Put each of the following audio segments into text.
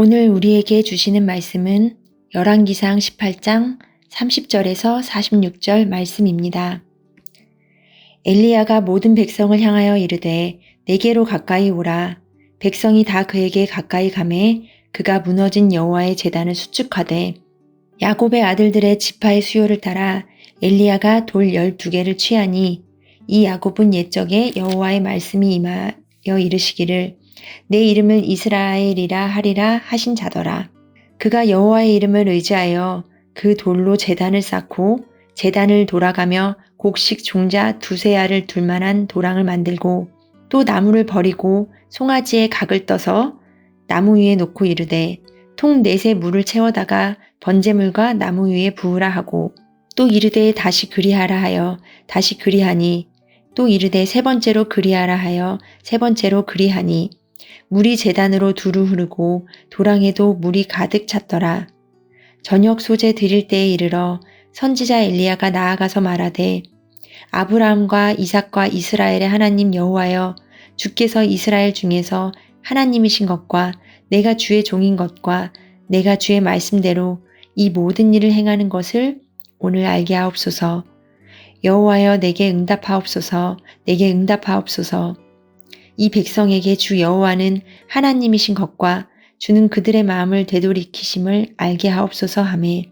오늘 우리에게 주시는 말씀은 열왕기상 18장 30절에서 46절 말씀입니다. 엘리야가 모든 백성을 향하여 이르되 내게로 가까이 오라. 백성이 다 그에게 가까이 가매 그가 무너진 여호와의 제단을 수축하되 야곱의 아들들의 지파의 수요를 따라 엘리야가 돌 12개를 취하니 이 야곱은 옛적에 여호와의 말씀이 임하여 이르시기를 내 이름을 이스라엘이라 하리라 하신 자더라. 그가 여호와의 이름을 의지하여 그 돌로 제단을 쌓고 제단을 돌아가며 곡식 종자 2~3알을 둘 만한 도랑을 만들고 또 나무를 버리고 송아지에 각을 떠서 나무 위에 놓고 이르되 통 4새 물을 채워다가 번제물과 나무 위에 부으라 하고 또 이르되 다시 그리하라 하여 다시 그리하니 또 이르되 3번째로 그리하라 하여 3번째로 그리하니 물이 제단으로 두루 흐르고 도랑에도 물이 가득 찼더라. 저녁 소재 드릴 때에 이르러 선지자 엘리야가 나아가서 말하되 아브라함과 이삭과 이스라엘의 하나님 여호와여 주께서 이스라엘 중에서 하나님이신 것과 내가 주의 종인 것과 내가 주의 말씀대로 이 모든 일을 행하는 것을 오늘 알게 하옵소서. 여호와여 내게 응답하옵소서. 내게 응답하옵소서. 이 백성에게 주 여호와는 하나님이신 것과 주는 그들의 마음을 되돌이키심을 알게 하옵소서 하매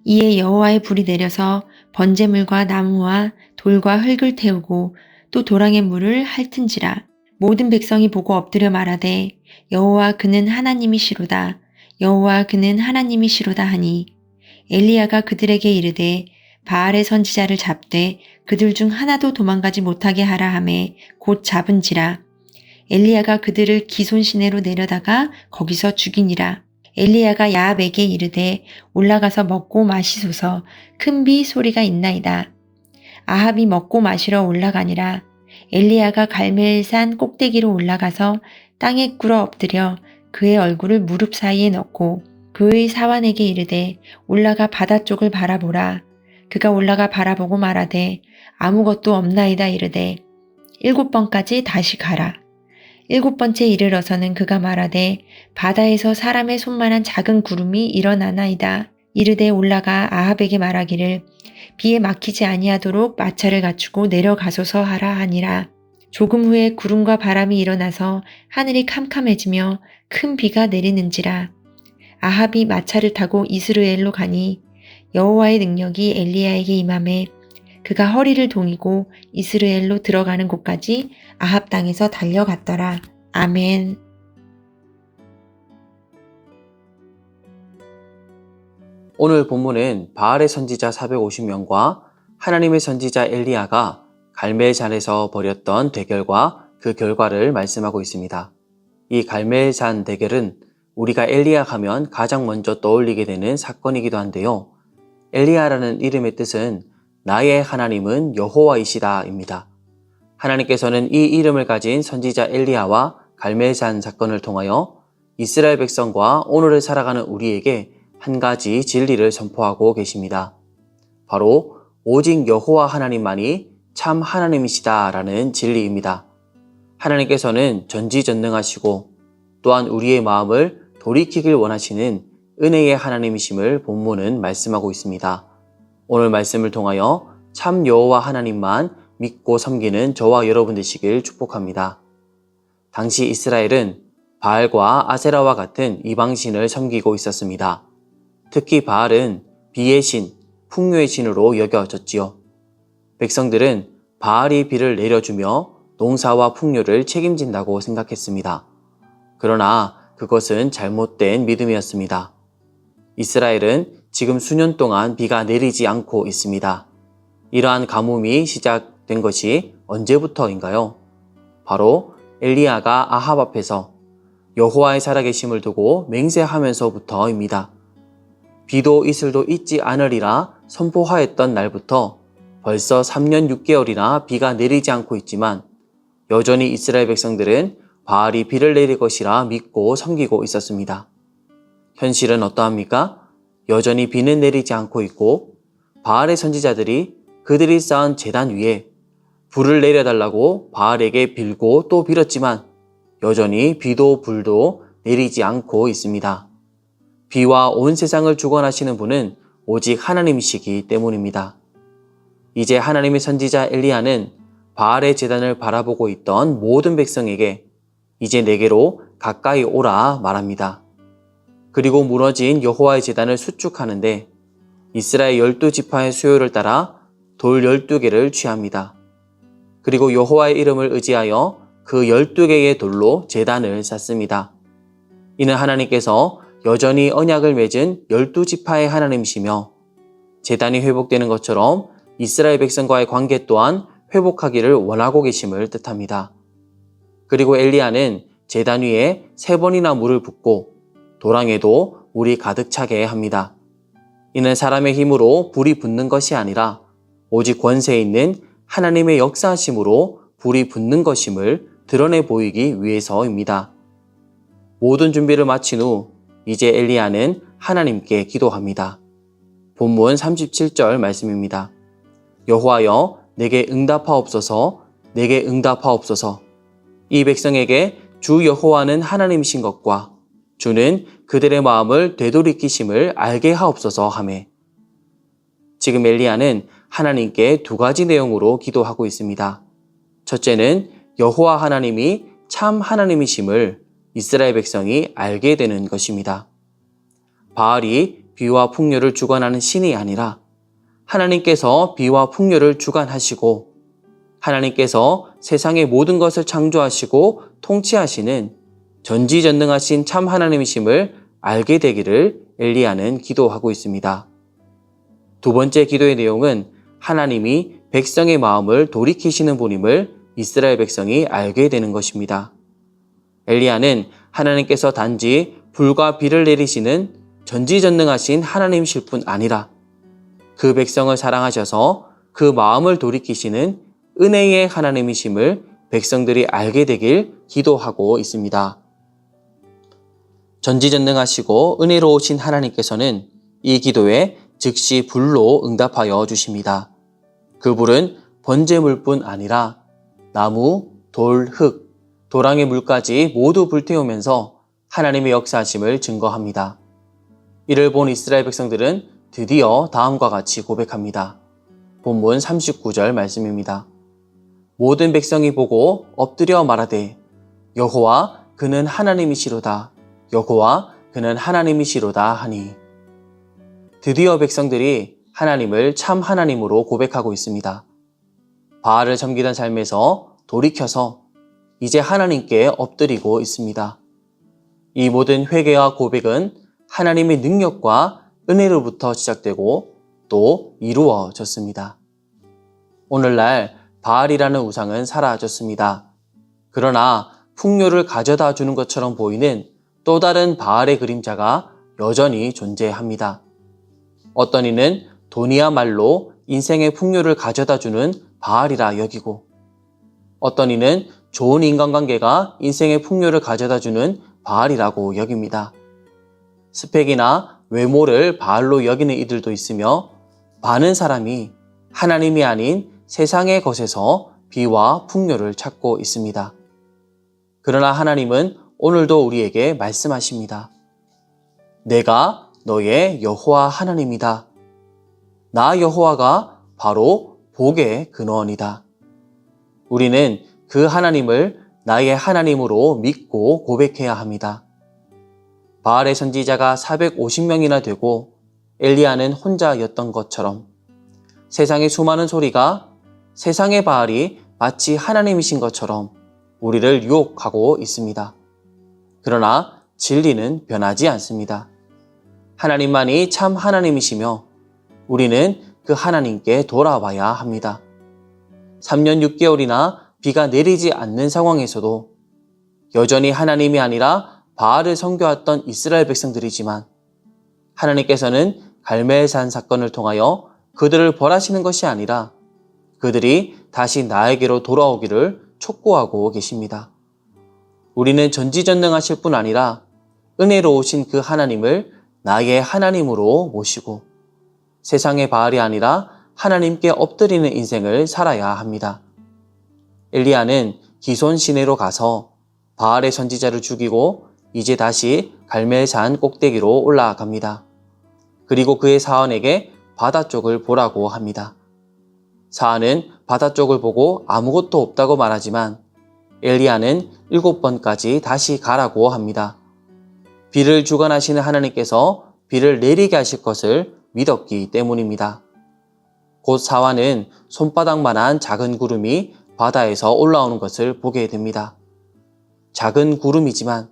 이에 여호와의 불이 내려서 번제물과 나무와 돌과 흙을 태우고 또 도랑의 물을 핥은지라. 모든 백성이 보고 엎드려 말하되 여호와 그는 하나님이시로다. 여호와 그는 하나님이시로다 하니 엘리야가 그들에게 이르되 바알의 선지자를 잡되 그들 중 하나도 도망가지 못하게 하라 하매 곧 잡은지라. 엘리야가 그들을 기손 시내로 내려다가 거기서 죽이니라. 엘리야가 야합에게 이르되 올라가서 먹고 마시소서. 큰 비 소리가 있나이다. 아합이 먹고 마시러 올라가니라. 엘리야가 갈멜산 꼭대기로 올라가서 땅에 꿇어 엎드려 그의 얼굴을 무릎 사이에 넣고 그의 사환에게 이르되 올라가 바다 쪽을 바라보라. 그가 올라가 바라보고 말하되 아무것도 없나이다 이르되 7번까지 다시 가라. 7번째 이르러서는 그가 말하되 바다에서 사람의 손만한 작은 구름이 일어나나이다. 이르되 올라가 아합에게 말하기를 비에 막히지 아니하도록 마차를 갖추고 내려가소서 하라 하니라. 조금 후에 구름과 바람이 일어나서 하늘이 캄캄해지며 큰 비가 내리는지라. 아합이 마차를 타고 이스라엘로 가니 여호와의 능력이 엘리야에게 임하매 그가 허리를 동이고 이스라엘로 들어가는 곳까지 아합 땅에서 달려갔더라. 아멘. 오늘 본문은 바알의 선지자 450명과 하나님의 선지자 엘리야가 갈멜산에서 벌였던 대결과 그 결과를 말씀하고 있습니다. 이 갈멜산 대결은 우리가 엘리야 하면 가장 먼저 떠올리게 되는 사건이기도 한데요. 엘리야라는 이름의 뜻은 나의 하나님은 여호와이시다입니다. 하나님께서는 이 이름을 가진 선지자 엘리야와 갈멜산 사건을 통하여 이스라엘 백성과 오늘을 살아가는 우리에게 한 가지 진리를 선포하고 계십니다. 바로 오직 여호와 하나님만이 참 하나님이시다라는 진리입니다. 하나님께서는 전지전능하시고 또한 우리의 마음을 돌이키길 원하시는 은혜의 하나님이심을 본문은 말씀하고 있습니다. 오늘 말씀을 통하여 참 여호와 하나님만 믿고 섬기는 저와 여러분 되시길 축복합니다. 당시 이스라엘은 바알과 아세라와 같은 이방신을 섬기고 있었습니다. 특히 바알은 비의 신, 풍요의 신으로 여겨졌지요. 백성들은 바알이 비를 내려주며 농사와 풍요를 책임진다고 생각했습니다. 그러나 그것은 잘못된 믿음이었습니다. 이스라엘은 지금 수년 동안 비가 내리지 않고 있습니다. 이러한 가뭄이 시작된 것이 언제부터인가요? 바로 엘리야가 아합 앞에서 여호와의 살아계심을 두고 맹세하면서부터입니다. 비도 이슬도 있지 않으리라 선포하였던 날부터 벌써 3년 6개월이나 비가 내리지 않고 있지만 여전히 이스라엘 백성들은 바알이 비를 내릴 것이라 믿고 섬기고 있었습니다. 현실은 어떠합니까? 여전히 비는 내리지 않고 있고 바알의 선지자들이 그들이 쌓은 제단 위에 불을 내려달라고 바알에게 빌고 또 빌었지만 여전히 비도 불도 내리지 않고 있습니다. 비와 온 세상을 주관하시는 분은 오직 하나님이시기 때문입니다. 이제 하나님의 선지자 엘리야는 바알의 제단을 바라보고 있던 모든 백성에게 이제 내게로 가까이 오라 말합니다. 그리고 무너진 여호와의 제단을 수축하는데 이스라엘 12지파의 수요를 따라 돌 12개를 취합니다. 그리고 여호와의 이름을 의지하여 그 12개의 돌로 제단을 쌓습니다. 이는 하나님께서 여전히 언약을 맺은 12지파의 하나님이시며 제단이 회복되는 것처럼 이스라엘 백성과의 관계 또한 회복하기를 원하고 계심을 뜻합니다. 그리고 엘리야는 제단 위에 3번이나 물을 붓고 도랑에도 물이 가득 차게 합니다. 이는 사람의 힘으로 불이 붙는 것이 아니라 오직 권세 있는 하나님의 역사하심으로 불이 붙는 것임을 드러내 보이기 위해서입니다. 모든 준비를 마친 후 이제 엘리야는 하나님께 기도합니다. 본문 37절 말씀입니다. 여호와여 내게 응답하옵소서, 내게 응답하옵소서. 이 백성에게 주 여호와는 하나님이신 것과 주는 그들의 마음을 되돌이키심을 알게 하옵소서 하매. 지금 엘리야는 하나님께 2가지 내용으로 기도하고 있습니다. 첫째는 여호와 하나님이 참 하나님이심을 이스라엘 백성이 알게 되는 것입니다. 바알이 비와 풍요를 주관하는 신이 아니라 하나님께서 비와 풍요를 주관하시고 하나님께서 세상의 모든 것을 창조하시고 통치하시는 전지전능하신 참 하나님이심을 알게 되기를 엘리야는 기도하고 있습니다. 2번째 기도의 내용은 하나님이 백성의 마음을 돌이키시는 분임을 이스라엘 백성이 알게 되는 것입니다. 엘리야는 하나님께서 단지 불과 비를 내리시는 전지전능하신 하나님이실 뿐 아니라 그 백성을 사랑하셔서 그 마음을 돌이키시는 은혜의 하나님이심을 백성들이 알게 되길 기도하고 있습니다. 전지전능하시고 은혜로우신 하나님께서는 이 기도에 즉시 불로 응답하여 주십니다. 그 불은 번제물뿐 아니라 나무, 돌, 흙, 도랑의 물까지 모두 불태우면서 하나님의 역사하심을 증거합니다. 이를 본 이스라엘 백성들은 드디어 다음과 같이 고백합니다. 본문 39절 말씀입니다. 모든 백성이 보고 엎드려 말하되 여호와 그는 하나님이시로다. 여호와 그는 하나님이시로다 하니. 드디어 백성들이 하나님을 참 하나님으로 고백하고 있습니다. 바알을 섬기던 삶에서 돌이켜서 이제 하나님께 엎드리고 있습니다. 이 모든 회개와 고백은 하나님의 능력과 은혜로부터 시작되고 또 이루어졌습니다. 오늘날 바알이라는 우상은 사라졌습니다. 그러나 풍요를 가져다 주는 것처럼 보이는 또 다른 바알의 그림자가 여전히 존재합니다. 어떤 이는 돈이야말로 인생의 풍요를 가져다 주는 바알이라 여기고 어떤 이는 좋은 인간관계가 인생의 풍요를 가져다 주는 바알이라고 여깁니다. 스펙이나 외모를 바알로 여기는 이들도 있으며 많은 사람이 하나님이 아닌 세상의 것에서 비와 풍요를 찾고 있습니다. 그러나 하나님은 오늘도 우리에게 말씀하십니다. 내가 너의 여호와 하나님이다. 나 여호와가 바로 복의 근원이다. 우리는 그 하나님을 나의 하나님으로 믿고 고백해야 합니다. 바알의 선지자가 450명이나 되고 엘리야는 혼자였던 것처럼 세상의 수많은 소리가 세상의 바알이 마치 하나님이신 것처럼 우리를 유혹하고 있습니다. 그러나 진리는 변하지 않습니다. 하나님만이 참 하나님이시며 우리는 그 하나님께 돌아와야 합니다. 3년 6개월이나 비가 내리지 않는 상황에서도 여전히 하나님이 아니라 바알을 섬겨왔던 이스라엘 백성들이지만 하나님께서는 갈멜산 사건을 통하여 그들을 벌하시는 것이 아니라 그들이 다시 나에게로 돌아오기를 촉구하고 계십니다. 우리는 전지전능하실 뿐 아니라 은혜로우신 그 하나님을 나의 하나님으로 모시고 세상의 바알이 아니라 하나님께 엎드리는 인생을 살아야 합니다. 엘리야는 기손 시내로 가서 바알의 선지자를 죽이고 이제 다시 갈멜산 꼭대기로 올라갑니다. 그리고 그의 사환에게 바다 쪽을 보라고 합니다. 사환은 바다 쪽을 보고 아무것도 없다고 말하지만 엘리야는 7번까지 다시 가라고 합니다. 비를 주관하시는 하나님께서 비를 내리게 하실 것을 믿었기 때문입니다. 곧 사환은 손바닥만한 작은 구름이 바다에서 올라오는 것을 보게 됩니다. 작은 구름이지만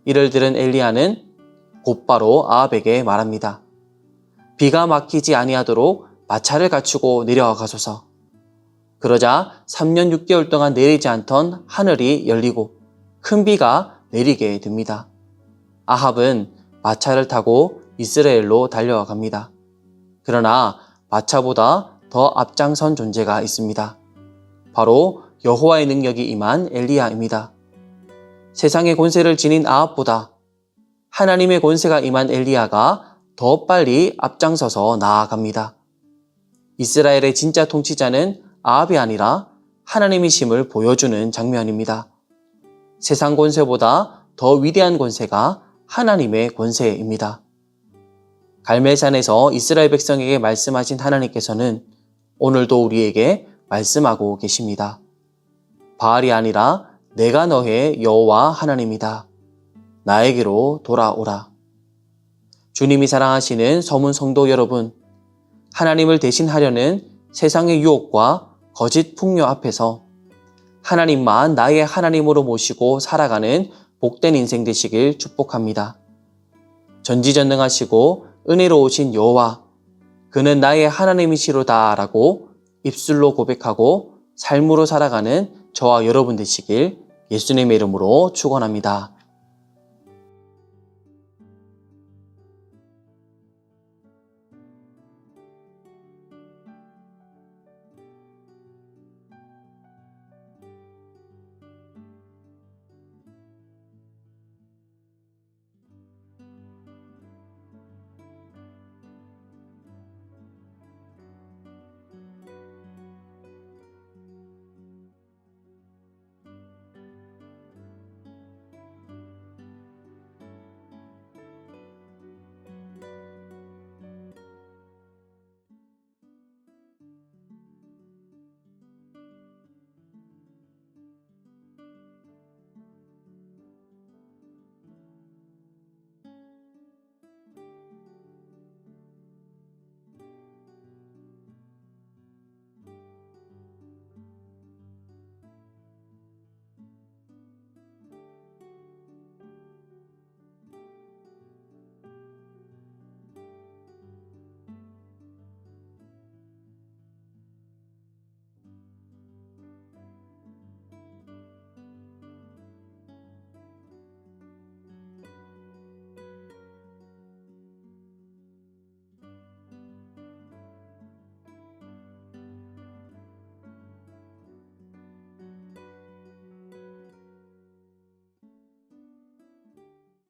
이를 들은 엘리야는 곧바로 아합에게 말합니다. 비가 막히지 아니하도록 마차를 갖추고 내려가소서. 그러자 3년 6개월 동안 내리지 않던 하늘이 열리고 큰 비가 내리게 됩니다. 아합은 마차를 타고 이스라엘로 달려갑니다. 그러나 마차보다 더 앞장선 존재가 있습니다. 바로 여호와의 능력이 임한 엘리야입니다. 세상의 권세를 지닌 아합보다 하나님의 권세가 임한 엘리야가 더 빨리 앞장서서 나아갑니다. 이스라엘의 진짜 통치자는 아합이 아니라 하나님이심을 보여주는 장면입니다. 세상 권세보다 더 위대한 권세가 하나님의 권세입니다. 갈멜산에서 이스라엘 백성에게 말씀하신 하나님께서는 오늘도 우리에게 말씀하고 계십니다. 바알이 아니라 내가 너의 여호와 하나님이다. 나에게로 돌아오라. 주님이 사랑하시는 서문 성도 여러분, 하나님을 대신하려는 세상의 유혹과 거짓 풍요 앞에서 하나님만 나의 하나님으로 모시고 살아가는 복된 인생 되시길 축복합니다. 전지전능하시고 은혜로우신 여호와, 그는 나의 하나님이시로다 라고 입술로 고백하고 삶으로 살아가는 저와 여러분 되시길 예수님의 이름으로 축원합니다.